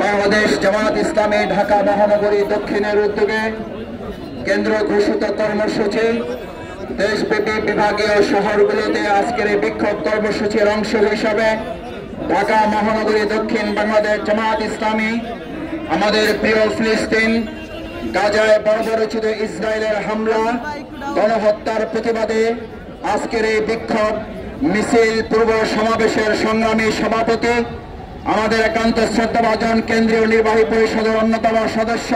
বাংলাদেশ জামাত ইসলামী ঢাকা মহানগরী দক্ষিণের উদ্যোগে কেন্দ্র ঘোষিত কর্মসূচি দেশব্যাপী বিভাগীয় শহরগুলোতে আজকের এই বিক্ষোভ কর্মসূচির অংশ হিসাবে ঢাকা মহানগরী দক্ষিণ বাংলাদেশ জামাত ইসলামী আমাদের প্রিয় ফিলিস্তিন গাজায় বর্বরোচিত ইসরায়েলের হামলা গণহত্যার প্রতিবাদে আজকের এই বিক্ষোভ মিছিল পূর্ব সমাবেশের সংগ্রামী সভাপতি আমাদের একান্ত শ্রদ্ধাভাজন কেন্দ্রীয় নির্বাহী পরিষদের অন্যতম সদস্য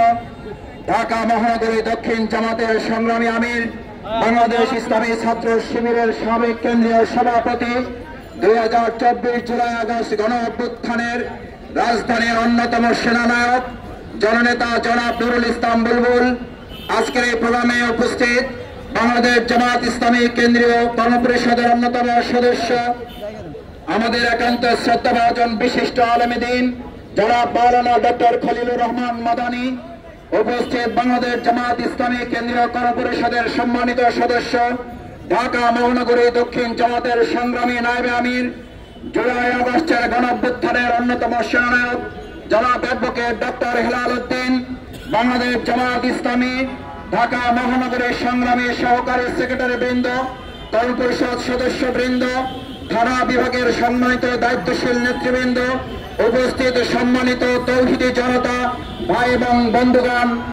ঢাকা মহানগরী দক্ষিণ জামাতের সংগ্রামী আমির বাংলাদেশ ইসলামী ছাত্র শিবিরের সাবেক কেন্দ্রীয় সভাপতি 2024 জুলাই আগস্ট গণ অভ্যুত্থানের রাজধানীর অন্যতম সেনানায়ক জননেতা জনাব নুরুল ইসলাম বুলবুল আজকের এই প্রোগ্রামে উপস্থিত বাংলাদেশ জামাত ইসলামী কেন্দ্রীয় কর্মপরিষদের অন্যতম সদস্য আমাদের একান্ত শ্রদ্ধাভাজন বিশিষ্ট আলেম দ্বীন জনাব মাওলানা ডক্টর খলিলুর রহমান মাদানী উপস্থিত বাংলাদেশ জামাত ইসলামী কেন্দ্রীয় কর্মপরিষদের সম্মানিত সদস্য ঢাকা মহানগরী দক্ষিণ জামাতের সংগ্রামী নায়েবে আমির জুলাই আগস্টের গণঅভ্যুত্থানের অন্যতম সেনানায়ক জনাব অ্যাডভোকেট ডক্টর হেলাল উদ্দিন বাংলাদেশ জামাত ইসলামী ঢাকা মহানগরীর সংগ্রামী সহকারী সেক্রেটারি বৃন্দ কর্মপরিষদ সদস্য বৃন্দ থানা বিভাগের সম্মানিত দায়িত্বশীল নেতৃবৃন্দ উপস্থিত সম্মানিত তৌহিদি জনতা ভাই এবং বন্ধুগণ।